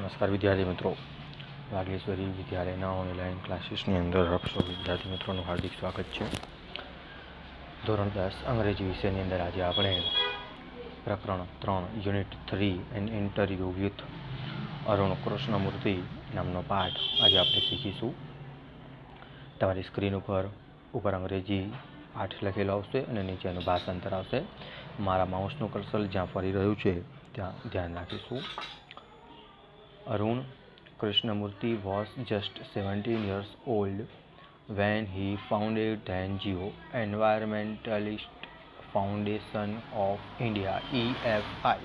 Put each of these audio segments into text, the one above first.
નમસ્કાર વિદ્યાર્થી મિત્રો, વાઘેશ્વરી વિદ્યાલયના ઓનલાઈન ક્લાસીસની અંદર આપ સૌ વિદ્યાર્થી મિત્રોનું હાર્દિક સ્વાગત છે. ધોરણ 10 અંગ્રેજી વિષયની અંદર આજે આપણે પ્રકરણ 3 unit 3 an interview with Arun Krishnamurthy નામનો પાઠ આજે આપણે શીખીશું. તમારી સ્ક્રીન ઉપર અંગ્રેજી પાઠ લખેલો આવશે અને નીચેનું ભાષાંતર આવશે. મારા માઉસનું કર્સર જ્યાં ફરી રહ્યું છે ત્યાં ધ્યાન રાખીશું. Arun Krishnamurthy was just 17 years old when he founded the NGO Environmentalist Foundation of India EFI.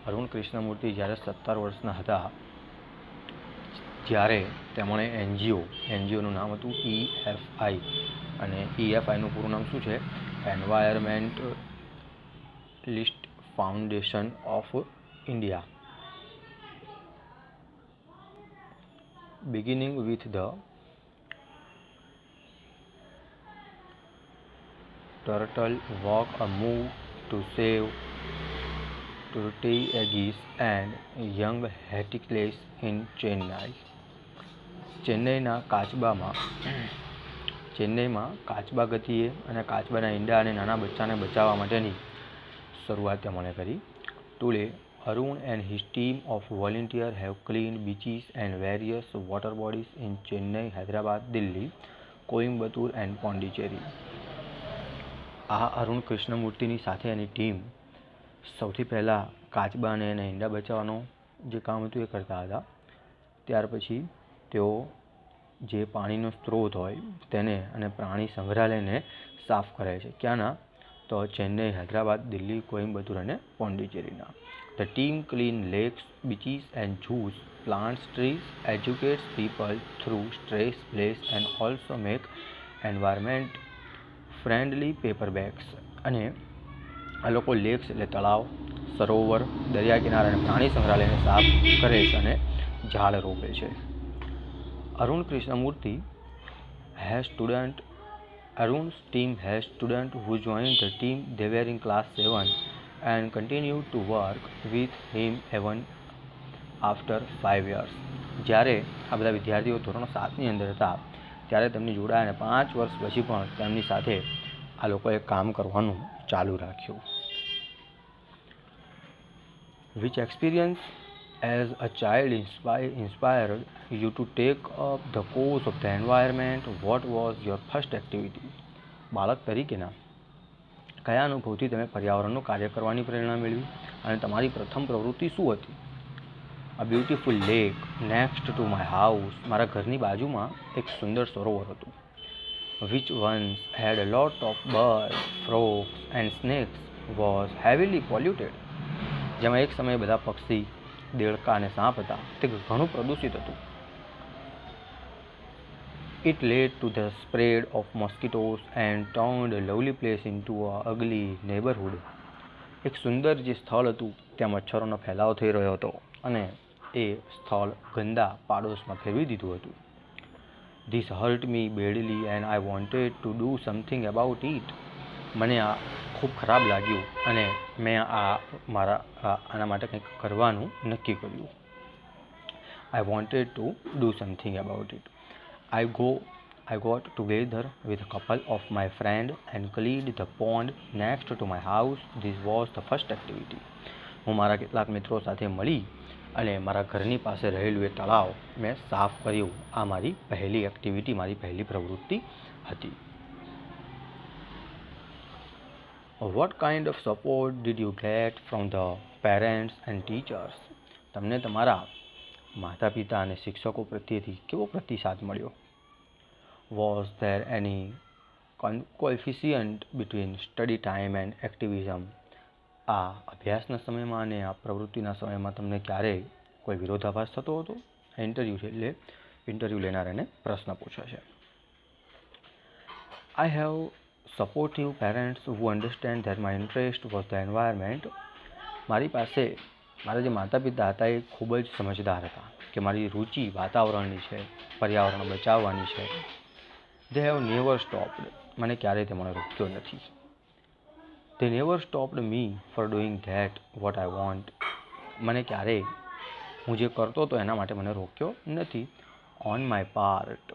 Arun Krishnamurthy જ્યારે 17 વર્ષના હતા જ્યારે તેમણે એનજીઓનું નામ હતું EFI અને EFIનું પૂરું નામ શું છે? Environmentalist foundation of India. Beginning with the turtle walk, a move to save tortoises and young herticles in Chennai. ચેન્નઈમાં કાચબા ગતિએ અને કાચબાના ઈંડા અને નાના બચ્ચાને બચાવવા માટેની શરૂઆત તેમણે કરી. Today, Arun and his team of volunteers have cleaned beaches and various water bodies in Chennai, Hyderabad, Delhi, Coimbatore and Pondicherry. આ અરુણ કૃષ્ણમૂર્તિની સાથે એની ટીમ સૌથી પહેલાં કાચબાને અને ઈંડા બચાવવાનું જે કામ હતું એ કરતા હતા. ત્યાર પછી તેઓ જે પાણીનો સ્ત્રોત હોય તેને અને પ્રાણી સંગ્રહાલયને સાફ કરે છે. ક્યાંના? તો ચેન્નઈ, હૈદરાબાદ, દિલ્હી, કોઇમ્બતુર અને પોંડિચેરીના. The team clean lakes, beaches and zoos, plants trees, educates people through stress plays and also make environment friendly paper bags. અને આ લોકો લેક્સ એટલે તળાવ, સરોવર, દરિયા કિનારા અને પ્રાણી સંગ્રહાલયને સાફ કરે છે અને ઝાડ રોપે છે. Arun Krishnamurthy Arun's team has students who joined the team. They were in class 7 and continued to work with him even after 5 years. જ્યારે આ બધા વિદ્યાર્થીઓ ધોરણ 7ની અંદર હતા ત્યારે તેમની જોડાયા અને 5 વર્ષ પછી પણ તેમની સાથે આ લોકોએ કામ કરવાનું ચાલુ રાખ્યું. Which experience as a child inspired you to take up the cause of the environment? What was your first activity? બાળક તરીકેના કયા અનુભવથી તમે પર્યાવરણનું કાર્ય કરવાની પ્રેરણા મેળવી અને તમારી પ્રથમ પ્રવૃત્તિ શું હતી? A beautiful lake next to my house. મારા ઘરની બાજુમાં એક સુંદર સરોવર હતું. Which once had a lot of birds, frogs and snakes was heavily polluted. જેમાં એક સમયે બધા પક્ષી, દેડકા અને સાપ હતા તે ઘણું પ્રદૂષિત હતું. It led to the spread of mosquitoes and turned a lovely place into a ugly neighborhood. એક સુંદર જે સ્થળ હતું ત્યાં મચ્છરોનો ફેલાવ થઈ રહ્યો હતો અને એ સ્થળ ગંદા પાડોશમાં ફેરવી દીધું હતું. This hurt me badly and I wanted to do something about it. મને આ ખૂબ ખરાબ લાગ્યું અને મેં આના માટે કંઈક કરવાનું નક્કી કર્યું. I wanted to do something about it. I got together with a couple of my friends and cleaned the pond next to my house. This was the first activity. હું મારા કેટલાક મિત્રો સાથે મળી અને મારા ઘરની પાસે રહેલું એ તળાવ મેં સાફ કર્યું. આ મારી પહેલી એક્ટિવિટી, મારી પહેલી પ્રવૃત્તિ હતી. What kind of support did you get from the parents and teachers? તમને તમારા માતા પિતા અને શિક્ષકો પ્રત્યેથી કેવો પ્રતિસાદ મળ્યો? Was there any coefficient between study time and activism? આ અભ્યાસના સમયમાં અને આ પ્રવૃત્તિના સમયમાં તમને ક્યારેય કોઈ વિરોધાભાસ થતો હતો? ઇન્ટરવ્યૂ લેનારાને પ્રશ્ન પૂછે છે. I have supportive parents who understand that my interest was the environment. મારા જે માતા પિતા હતા એ ખૂબ જ સમજદાર હતા કે મારી રુચિ વાતાવરણની છે, પર્યાવરણ બચાવવાની છે. They have never stopped. મને ક્યારેય તેમણે રોક્યો નથી. They never stopped me for doing that what I want. મને ક્યારેય હું જે કરતો હતો એના માટે મને રોક્યો નથી. On my part,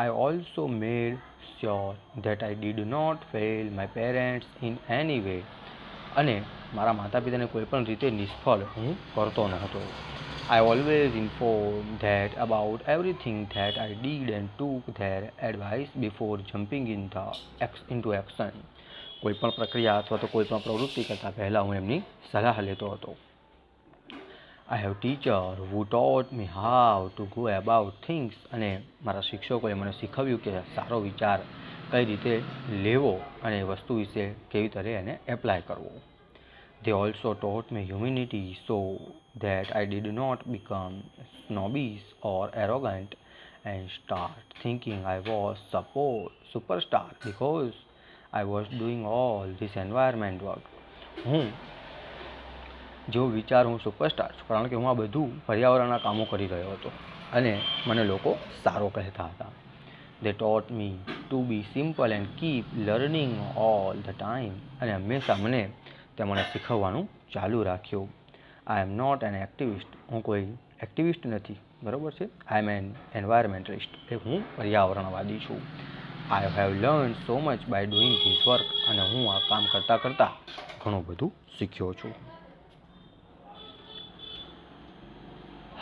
I also made sure that I did not fail my parents in any way. અને મારા માતા પિતાને કોઈ પણ રીતે નિષ્ફળ હું કરતો નહોતો. I always informed that about everything that I did and took their advice before jumping into action. કોઈ પણ પ્રક્રિયા અથવા તો કોઈ પણ પ્રવૃત્તિ કરતાં પહેલાં હું એમની સલાહ લેતો હતો. I have teachers who taught me how to go about things. અને મારા શિક્ષકોએ મને શીખવ્યું કે સારો વિચાર કઈ રીતે લેવો અને વસ્તુ વિશે કેવી રીતે એને એપ્લાય કરવો. They also taught me humility so that I did not become snobbish or arrogant and start thinking I was superstar because I was doing all this environment work. હું જેવો વિચાર હું સુપરસ્ટાર છું કારણ કે હું આ બધું પર્યાવરણના કામો કરી રહ્યો હતો અને મને લોકો સારો કહેતા હતા. They taught me to be simple and keep learning all the time. અને હંમેશા મને શીખવવાનું ચાલુ રાખ્યું. I am not an activist. હું કોઈ એક્ટિવિસ્ટ નથી, બરાબર છે. I am an environmentalist. હું પર્યાવરણવાદી છું. I have learned so much by doing this work. અને હું આ કામ કરતાં કરતાં ઘણું બધું શીખ્યો છું.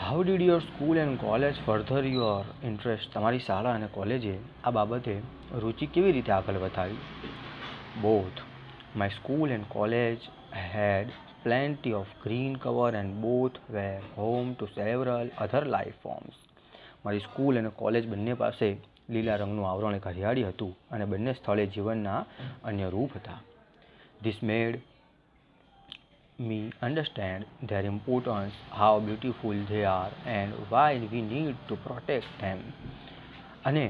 How did your school and college further your interest? તમારી શાળા અને કોલેજે આ બાબતે રુચિ કેવી રીતે આગળ વધારી? Both. My school and college had plenty of green cover and both were home to several other life forms. મારી સ્કૂલ અને કોલેજ બંને પાસે લીલા રંગનું આવરણ એક હરિયાળી હતું અને બંને સ્થળે જીવનના અન્ય રૂપ હતા. This made me understand their importance, how beautiful they are and why we need to protect them. અને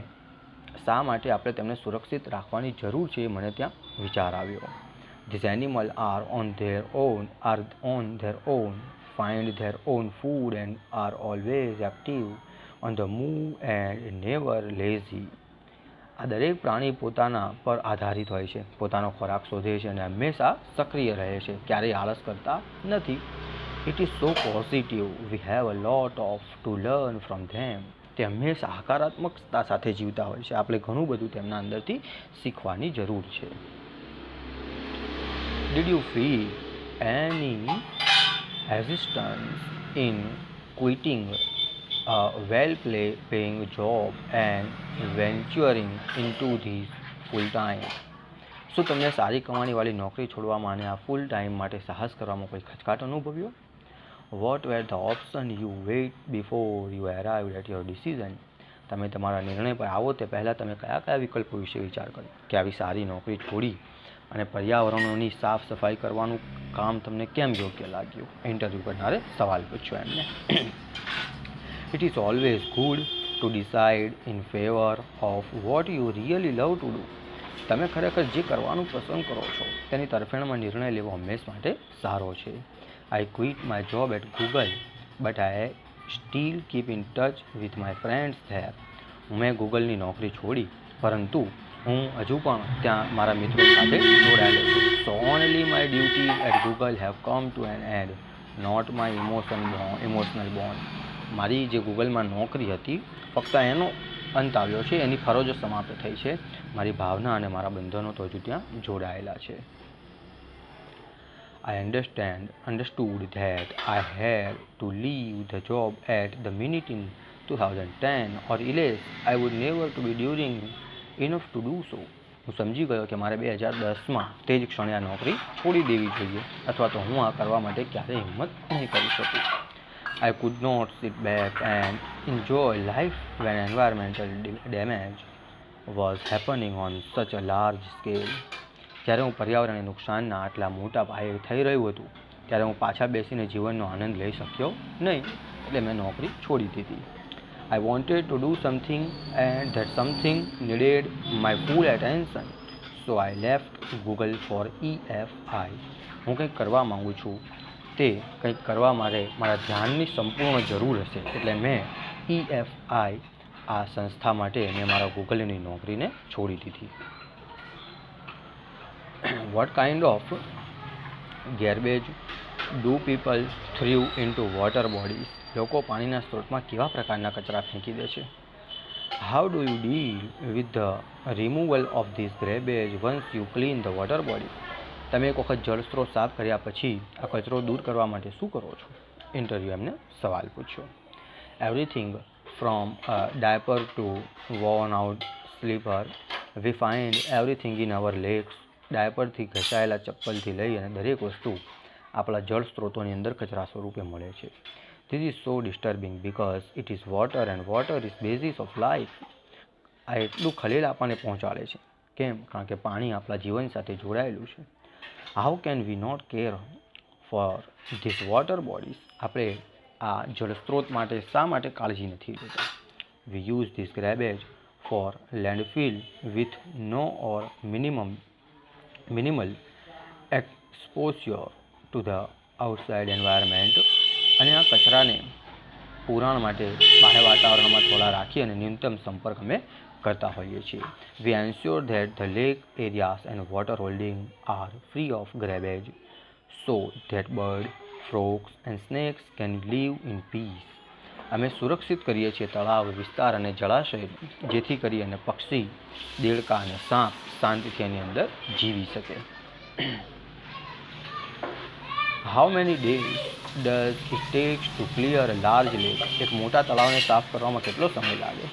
શા માટે આપણે તેમને સુરક્ષિત રાખવાની જરૂર છે મને ત્યાં વિચાર આવ્યો. These animals are on their own, find their own food and are always active on the move and never lazy. આ દરેક પ્રાણી પોતાના પર આધારિત હોય છે, પોતાનો ખોરાક શોધે છે અને હંમેશા સક્રિય રહે છે, ક્યારેય આળસ કરતા નથી. It is so positive. We have a lot to learn from them. તે હંમેશા હકારાત્મકતા સાથે જીવતા હોય છે. આપણે ઘણું બધું તેમના અંદરથી શીખવાની જરૂર છે. Did you feel any hesitance in quitting a well-paying job and venturing into this full-time? શું તમને સારી કમાણીવાળી નોકરી છોડવામાં અને આ ફૂલ ટાઈમ માટે સાહસ કરવામાં કોઈ ખચકાટ અનુભવ્યો? What were the options you weighed before you arrived at your decision? તમે તમારા નિર્ણય પર આવો તે પહેલાં તમે કયા કયા વિકલ્પો વિશે વિચાર કર્યો કે આવી સારી નોકરી છોડી અને પર્યાવરણોની સાફ સફાઈ કરવાનું કામ તમને કેમ યોગ્ય લાગ્યું? ઇન્ટરવ્યૂ કરનારે સવાલ પૂછ્યો એમને. It is always good to decide in favor of what you really love to do. તમે ખરેખર જે કરવાનું પસંદ કરો છો તેની તરફેણમાં નિર્ણય લેવો હંમેશા માટે સારો છે. I quit my job at Google, but I still keep in touch with my friends there. મેં ગૂગલની નોકરી છોડી પરંતુ હું હજુ પણ ત્યાં મારા મિત્રો સાથે જોડાયેલો છું. So only my duties at Google have come to an end, not my emotional bond. મારી જે ગૂગલમાં નોકરી હતી ફક્ત એનો અંત આવ્યો છે, એની ફરજો સમાપ્ત થઈ છે. મારી ભાવના અને મારા બંધનો તો હજુ ત્યાં જોડાયેલા છે. I understood that I had to leave the job at the minute in 2010 or else I would never to be doing enough to do so. હું સમજી ગયો કે મારે 2010માં તે જ ક્ષણે આ નોકરી છોડી દેવી જોઈએ અથવા તો હું આ કરવા માટે ક્યારેય હિંમત નહીં કરી શકું. I could not sit back and enjoy life when environmental damage was happening on such a large scale. જ્યારે હું પર્યાવરણને નુકસાનના આટલા મોટા પાયે થઈ રહ્યું હતું ત્યારે હું પાછા બેસીને જીવનનો આનંદ લઈ શક્યો નહીં, એટલે મેં નોકરી છોડી દીધી. I wanted to do something and that something needed my full attention, so I left Google for EFI. હું કંઈક કરવા માગું છું, તે કંઈક કરવા મારા ધ્યાનની સંપૂર્ણ જરૂર હશે, એટલે મેં EFI આ સંસ્થા માટે મેં મારા ગૂગલની નોકરીને છોડી દીધી. What kind of garbage do people throw into water bodies? લોકો પાણીના સ્ત્રોતમાં કેવા પ્રકારના કચરા ફેંકી દે છે? How do you deal with the removal of this garbage once you clean the water body? તમે એક વખત જળ સ્ત્રોત સાફ કર્યા પછી આ કચરો દૂર કરવા માટે શું કરો છો? ઇન્ટરવ્યૂ એમને સવાલ પૂછ્યો. Everything from diaper to worn out slipper, we find everything in our lakes. ડાયપરથી ઘસાયેલા ચપ્પલથી લઈ અને દરેક વસ્તુ આપણા જળ સ્ત્રોતોની અંદર કચરા સ્વરૂપે મળે છે. This is so disturbing because it is water and water is basis of life. આ એટલું ખલેલ આપણને પહોંચાડે છે. કેમ? કારણ કે પાણી આપણા જીવન સાથે જોડાયેલું છે. How can we not care for this water bodies? આપણે આ જળસ્ત્રોત માટે શા માટે કાળજી નથી લેતા? We use this garbage for landfill with no or minimal exposure to the outside environment. અને આ કચરાને પુરાણ માટે બાહ્ય વાતાવરણમાં થોડા રાખી અને ન્યૂનતમ સંપર્ક અમે કરતા હોઈએ છીએ. We ensure that the lake areas and water holding are free of garbage so that bird, frogs and snakes can live in peace. અમે સુરક્ષિત કરીએ છીએ તળાવ, વિસ્તાર અને જળાશય, જેથી કરી અને પક્ષી, દેડકા અને સાપ શાંતિથી એની અંદર જીવી શકે. How many days does it takes to clear a large lake? એક મોટા તળાવને સાફ કરવામાં કેટલો સમય લાગે?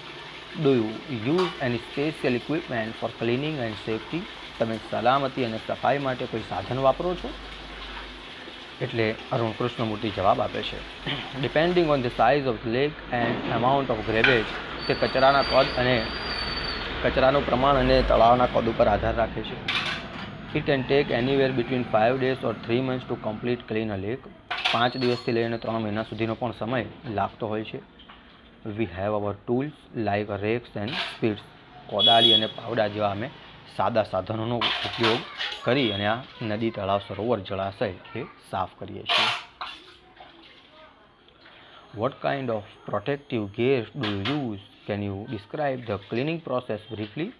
Do you use any special equipment for cleaning and safety? તમે સલામતી અને સફાઈ માટે કોઈ સાધન વાપરો છો? એટલે અરુણ કૃષ્ણમૂર્તિ જવાબ આપે છે. Depending on the size of lake and amount of garbage. તે કચરાના કદ અને કચરાનું પ્રમાણ અને તળાવના કદ ઉપર આધાર રાખે છે. It can take anywhere between 5 days or 3 months to complete clean a lake. 5 દિવસથી લઈને 3 મહિના સુધીનો પણ સમય લાગતો હોય છે. We have our tools like rakes and spades. કોદાળી અને પાવડા જેવા અમે સાદા સાધનોનો ઉપયોગ કરી અને આ નદી, તળાવ, સરોવર, જળાશય એ સાફ કરીએ છીએ. What kind of protective gears do you use? Can you describe the cleaning process briefly?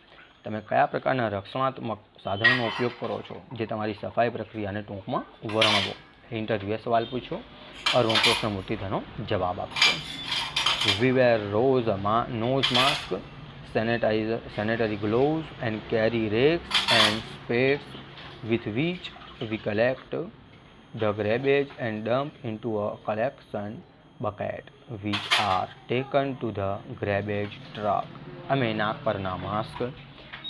તમે કયા પ્રકારના રક્ષણાત્મક સાધનોનો ઉપયોગ કરો છો જે તમારી સફાઈ પ્રક્રિયાને ટૂંકમાં વર્ણવો? ઇન્ટરવ્યુએ સવાલ પૂછ્યો. અરુણ કૃષ્ણમૂર્તિ તેનો જવાબ આપશે. We wear nose mask, sanitary gloves and carry rakes and spades with which we collect the garbage and dump into a collection bucket which are taken to the garbage truck. અમે નાક પરના માસ્ક,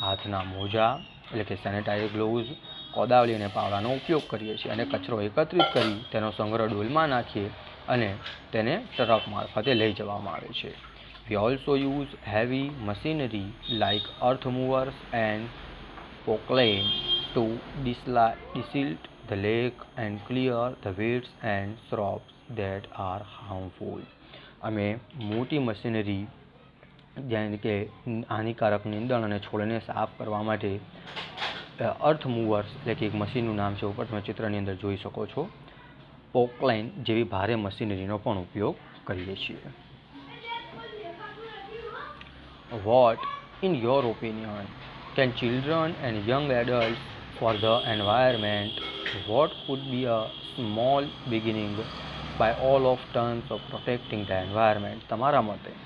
હાથના મોજા એટલે કે sanitary gloves, કોદાળી અને પાવડાનો ઉપયોગ કરીએ છીએ અને કચરો એકત્રિત કરી તેનો સંગ્રહ ડોલમાં નાખીએ અને તેને ટ્રક મારફતે લઈ જવામાં આવે છે. We also use heavy machinery like earth movers and poclain to desilt the lake and clear the weeds and shrubs that are harmful. અમે મોટી મશીનરી જેમ કે હાનિકારક નીંદણ અને છોડને સાફ કરવા માટે અર્થ મૂવર્સ એટલે કે એક મશીનનું નામ છે, ઉપર તમે ચિત્રની અંદર જોઈ શકો છો, પોકલાઇન જેવી ભારે મશીનરીનો પણ ઉપયોગ કરીએ છીએ. What, in your opinion, can children and young adults for the environment? What could be a small beginning by all of terms of protecting the environment? તમારા મતે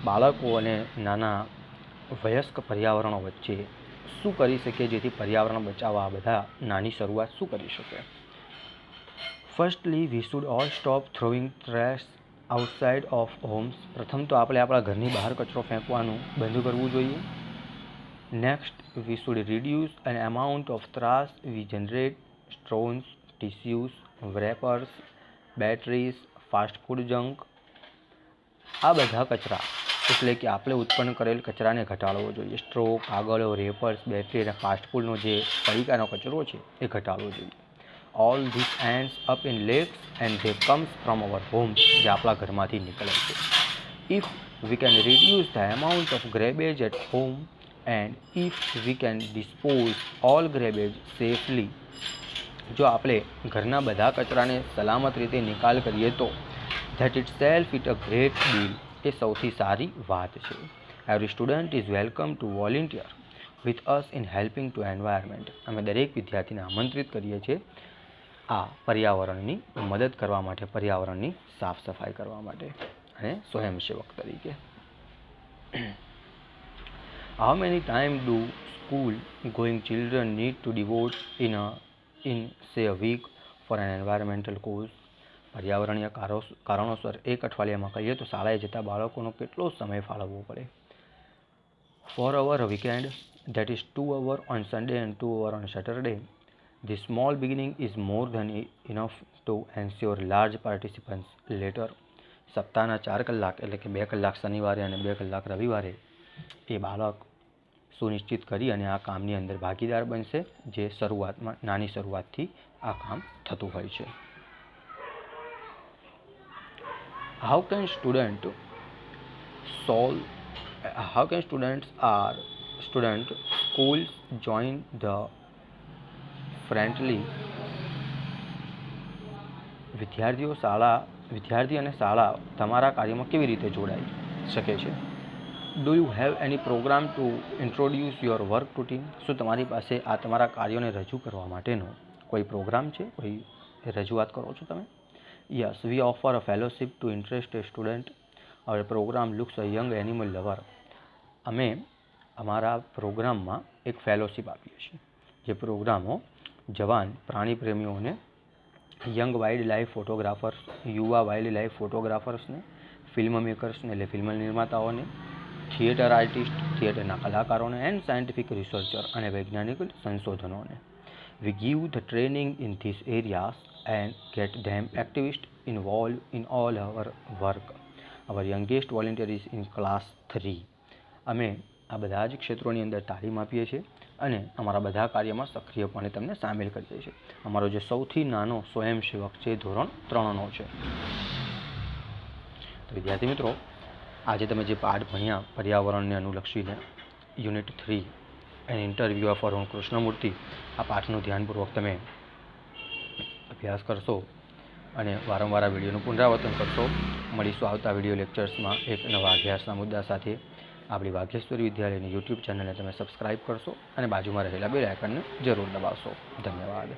બાળકો અને નાના વયસ્ક પર્યાવરણો વચ્ચે શું કરી શકે જેથી પર્યાવરણ બચાવવા બધા નાની શરૂઆત શું કરી શકે? Firstly we should all stop throwing trash outside of homes. પ્રથમ તો આપણે આપણા ઘરની બહાર કચરો ફેંકવાનું બંધ કરવું જોઈએ. Next, we should reduce an amount of trash we generate. Straws, tissues, wrappers, batteries, fast food junk, આ બધા કચરા એટલે કે આપણે ઉત્પન્ન કરેલ કચરાને ઘટાડવો જોઈએ. સ્ટ્રો, કાગળો, રેપર્સ, બેટરી અને ફાસ્ટ ફૂડનો જે પડીકાનો કચરો છે એ ઘટાડવો જોઈએ. All this ends up in lakes and they comes from our homes, જે આપણા ઘરમાંથી નીકળે છે. If we can reduce the amount of garbage at home and if we can dispose all garbage safely, જો આપણે ઘરના બધા કચરાને સલામત રીતે નિકાલ કરીએ તો that itself it a great deal, એ સૌથી સારી વાત છે. Every student is welcome to volunteer with us in helping to environment. અમે દરેક વિદ્યાર્થીને આમંત્રિત કરીએ છીએ આ પર્યાવરણની મદદ કરવા માટે, પર્યાવરણની સાફ સફાઈ કરવા માટે અને સ્વયંસેવક તરીકે. How many time do school going children need to devote in say a week for an environmental cause? પર્યાવરણીય કારણોસર એક અઠવાડિયામાં કહીએ તો શાળાએ જતા બાળકોનો કેટલો સમય ફાળવવો પડે? 4 hours a weekend, that is 2 hours on Sunday and 2 hours on Saturday. The small beginning is more than enough to ensure large participants later. સપ્તાહના 4 કલાક એટલે કે 2 કલાક શનિવારે અને 2 કલાક રવિવારે એ બાળક સુનિશ્ચિત કરી અને આ કામની અંદર ભાગીદાર બનશે, જે શરૂઆતમાં નાની શરૂઆતથી આ કામ થતું હોય છે. How can students schools join the friendly? વિદ્યાર્થી અને શાળા તમારા કાર્યમાં કેવી રીતે જોડાઈ શકે છે? Do you have any program to introduce your work routine? શું તમારી પાસે આ તમારા કાર્યોને રજૂ કરવા માટેનો કોઈ પ્રોગ્રામ છે, કોઈ રજૂઆત કરો છો તમે? Yes, we offer a fellowship to interested student. Our program looks a young animal lover. અમે અમારા પ્રોગ્રામમાં એક ફેલોશિપ આપીએ છીએ, જે પ્રોગ્રામો જવાન પ્રાણી પ્રેમીઓને, યંગ વાઇલ્ડ લાઈફ ફોટોગ્રાફર્સ, યુવા વાઇલ્ડ લાઈફ ફોટોગ્રાફર્સને, ફિલ્મ મેકર્સને એટલે ફિલ્મ નિર્માતાઓને, થિયેટર આર્ટિસ્ટ, થિયેટરના કલાકારોને, એન્ડ સાયન્ટિફિક રિસર્ચર અને વૈજ્ઞાનિક સંશોધનોને. We give the training in these areas and get them activists involved in all our work. Our youngest volunteer is in class 3. અમે આ બધા જ ક્ષેત્રોની અંદર તાલીમ આપીએ છીએ અને અમારા બધા કાર્યમાં સક્રિયપણે તમને સામેલ કરીએ છીએ. અમારો જે સૌથી નાનો સ્વયંસેવક છે ધોરણ 3નો છે. તો વિદ્યાર્થી મિત્રો, આજે તમે જે પાઠ ભણ્યા પર્યાવરણને અનુલક્ષીને unit 3 an interview of Arun Krishnamurti, આ પાઠનું ધ્યાનપૂર્વક તમે અભ્યાસ કરશો અને વારંવાર આ વિડીયોનું પુનરાવર્તન કરશો. મળીશું આવતા વિડીયો લેક્ચર્સમાં એક નવા અભ્યાસના મુદ્દા સાથે. આપણી વાઘેશ્વરી વિદ્યાલયની યુટ્યુબ ચેનલને તમે સબસ્ક્રાઈબ કરશો અને બાજુમાં રહેલા બેલ આઇકનને જરૂર દબાવશો. ધન્યવાદ.